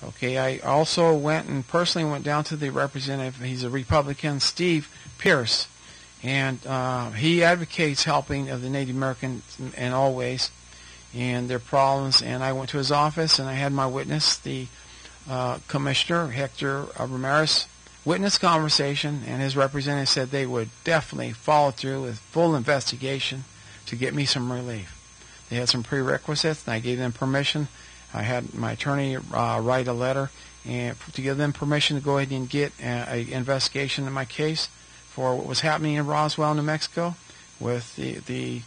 Okay, I also personally went down to the representative. He's a Republican, Steve Pierce, and he advocates helping of the Native Americans in all ways and their problems. And I went to his office, and I had my witness, the Commissioner Hector Ramirez, witness conversation, and his representative said they would definitely follow through with full investigation to get me some relief. They had some prerequisites, and I gave them permission. I had my attorney write a letter and to give them permission to go ahead and get an investigation in my case for what was happening in Roswell, New Mexico, with the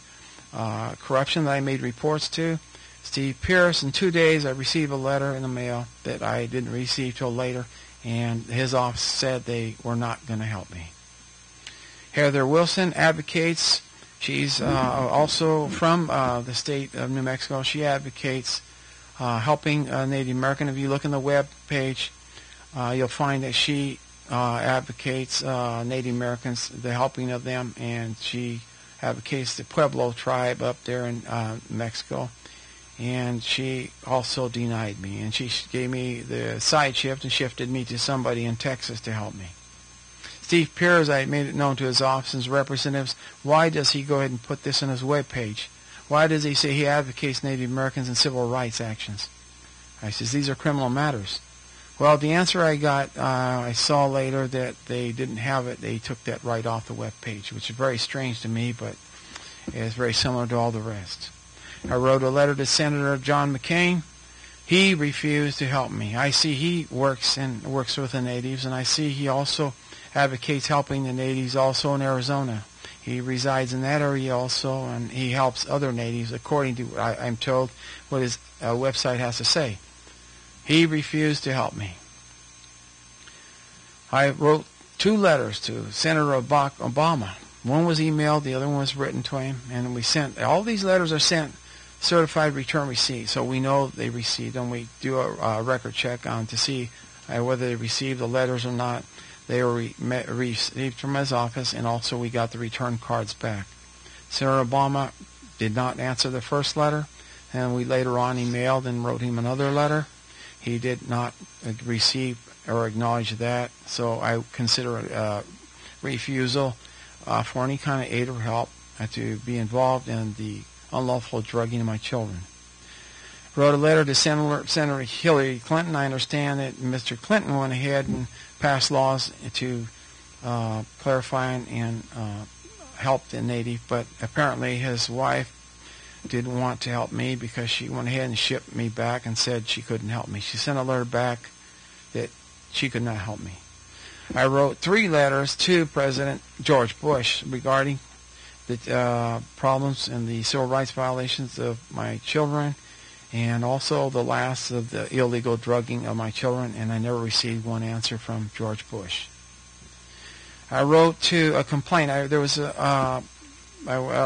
corruption that I made reports to. Steve Pierce, in 2 days, I received a letter in the mail that I didn't receive till later, and his office said they were not going to help me. Heather Wilson advocates. She's also from the state of New Mexico. She advocates helping Native American. If you look in the web page, you'll find that she advocates Native Americans, the helping of them, and she advocates the Pueblo tribe up there in Mexico. And she also denied me, and she gave me the side shift and shifted me to somebody in Texas to help me. Steve Pierce, I made it known to his office and his representatives, why does he go ahead and put this on his web page? Why does he say he advocates Native Americans and civil rights actions? I says, these are criminal matters. Well, the answer I got, I saw later that they didn't have it. They took that right off the web page, which is very strange to me, but is very similar to all the rest. I wrote a letter to Senator John McCain. He refused to help me. I see he works with the natives, and I see he also advocates helping the natives also in Arizona. He resides in that area also, and he helps other natives according to what I'm told what his website has to say. He refused to help me. I wrote 2 letters to Senator Obama. One was emailed, the other one was written to him, and we sent, all these letters are sent certified return receipt, so we know they received them. We do a record check on to see whether they received the letters or not. They were received from his office, and also we got the return cards back. Senator Obama did not answer the first letter, and we later on emailed and wrote him another letter. He did not receive or acknowledge that, so I consider it a refusal for any kind of aid or help to be involved in the unlawful drugging of my children. Wrote a letter to Senator Hillary Clinton. I understand that Mr. Clinton went ahead and passed laws to clarify and help the Native, but apparently his wife didn't want to help me because she went ahead and shipped me back and said she couldn't help me. She sent a letter back that she could not help me. I wrote 3 letters to President George Bush regarding the problems and the civil rights violations of my children, and also the last of the illegal drugging of my children, and I never received one answer from George Bush. I wrote to a complaint. I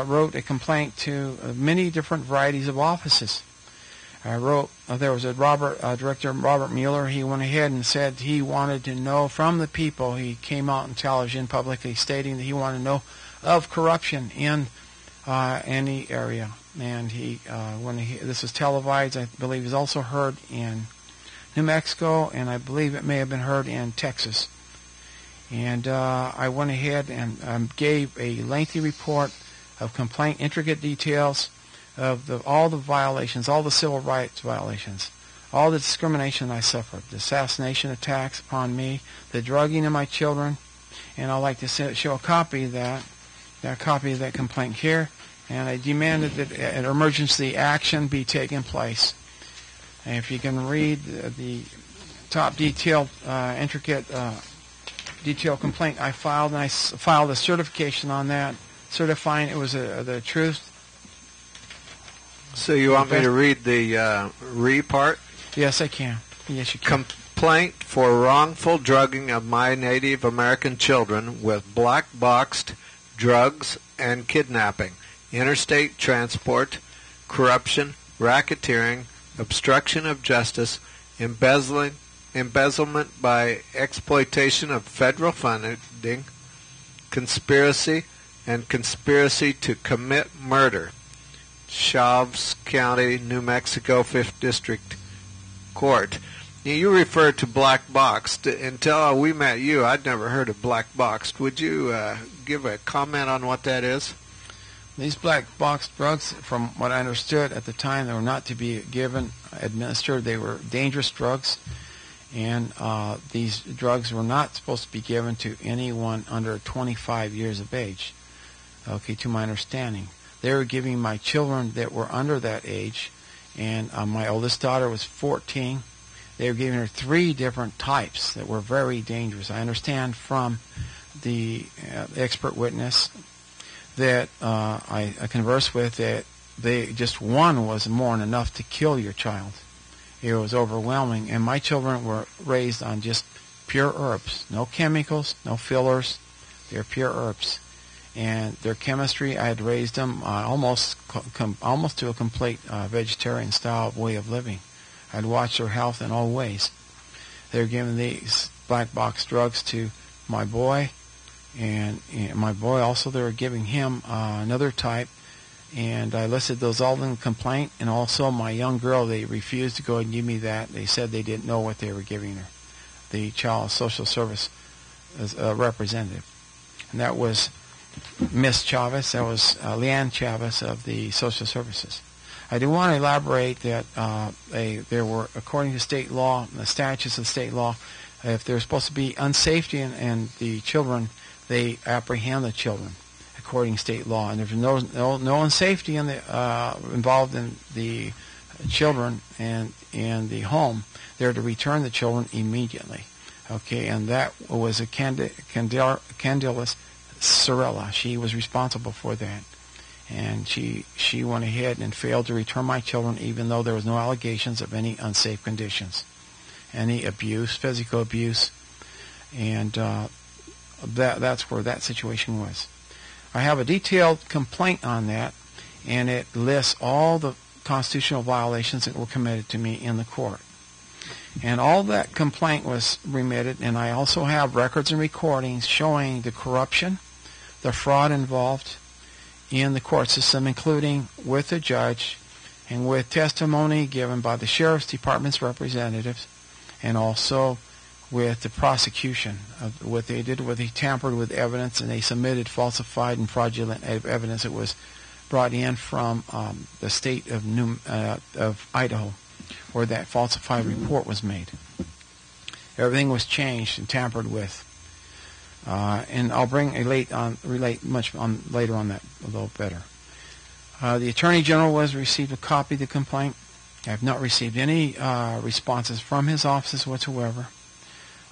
wrote a complaint to many different varieties of offices. I wrote, there was a Director Robert Mueller. He went ahead and said he wanted to know from the people. He came out on television publicly stating that he wanted to know of corruption in any area. And this was televised, I believe it was also heard in New Mexico, and I believe it may have been heard in Texas. And I went ahead and gave a lengthy report of complaint, intricate details of all the violations, all the civil rights violations, all the discrimination I suffered, the assassination attacks upon me, the drugging of my children, and I'd like to show a copy of that complaint here. And I demanded that an emergency action be taken place. And if you can read the top detailed, intricate, detailed complaint I filed, and I filed a certification on that, certifying it was the truth. So you want me to read the part? Yes, I can. Yes, you can. Complaint for wrongful drugging of my Native American children with black-boxed drugs and kidnapping, interstate transport, corruption, racketeering, obstruction of justice, embezzlement by exploitation of federal funding, conspiracy, and conspiracy to commit murder. Chaves County, New Mexico, 5th District Court. You refer to black boxed. Until we met you, I'd never heard of black boxed. Would you give a comment on what that is? These black box drugs, from what I understood at the time, they were not to be administered. They were dangerous drugs, and these drugs were not supposed to be given to anyone under 25 years of age. Okay, to my understanding. They were giving my children that were under that age, and my oldest daughter was 14. They were giving her 3 different types that were very dangerous. I understand from the expert witness that I conversed with that just one was more than enough to kill your child. It was overwhelming, and my children were raised on just pure herbs, no chemicals, no fillers. They're pure herbs, and their chemistry, I had raised them almost to a complete vegetarian style way of living. I'd watched their health in all ways. They were giving these black box drugs to my boy, and my boy also, they were giving him another type, and I listed those all in the complaint. And also my young girl, they refused to go and give me that. They said they didn't know what they were giving her, the child social service representative. And that was Miss Chavez. That was Leanne Chavez of the social services. I do want to elaborate that there were, according to state law, the statutes of state law, if there's supposed to be unsafety in the children, they apprehend the children, according to state law. And if there's no unsafety involved in the children and in the home, they're to return the children immediately. Okay, and that was a Candelas Sorella. She was responsible for that. And she went ahead and failed to return my children, even though there was no allegations of any unsafe conditions, any abuse, physical abuse, and that's where that situation was. I have a detailed complaint on that, and it lists all the constitutional violations that were committed to me in the court. And all that complaint was remitted, and I also have records and recordings showing the corruption, the fraud involved in the court system, including with the judge and with testimony given by the sheriff's department's representatives, and also with the prosecution of what they did, where they tampered with evidence and they submitted falsified and fraudulent evidence that was brought in from the state of Idaho, where that falsified report was made. Everything was changed and tampered with. And I'll relate much later on that a little better. The Attorney General received a copy of the complaint. I have not received any responses from his offices whatsoever.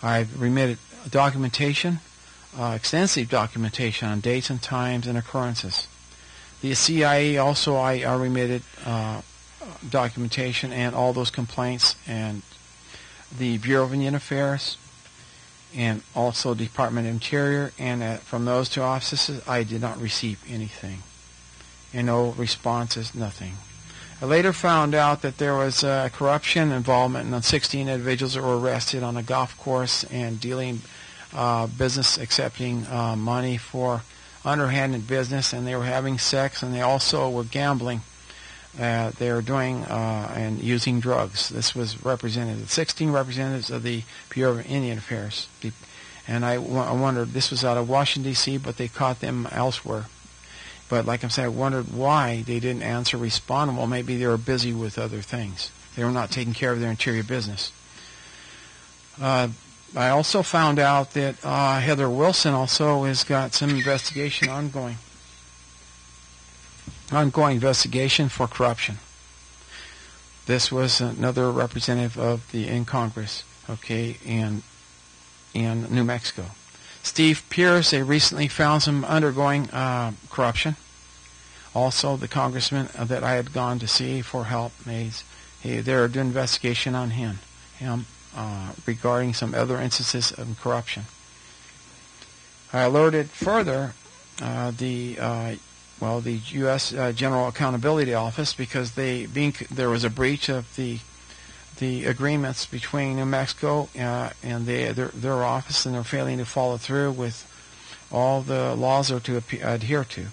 I've remitted documentation, extensive documentation on dates and times and occurrences. The CIA also, I remitted documentation and all those complaints, and the Bureau of Indian Affairs, and also Department of Interior, and from those 2 offices, I did not receive anything. And no responses, nothing. I later found out that there was corruption involvement in 16 individuals that were arrested on a golf course and dealing business, accepting money for underhanded business, and they were having sex, and they also were gambling. They were doing and using drugs. This was represented, 16 representatives of the Bureau of Indian Affairs. And I wondered, this was out of Washington, D.C., but they caught them elsewhere. But like I said, I wondered why they didn't answer, respond. Well, maybe they were busy with other things. They were not taking care of their interior business. I also found out that Heather Wilson also has got some investigation ongoing investigation for corruption. This was another representative in Congress, okay, in New Mexico. Steve Pierce, they recently found some undergoing corruption. Also, the congressman that I had gone to see for help, they're doing investigation on him regarding some other instances of corruption. I alerted further the U.S. General Accountability Office, because there was a breach of the agreements between New Mexico and their office, and they're failing to follow through with all the laws they're to adhere to.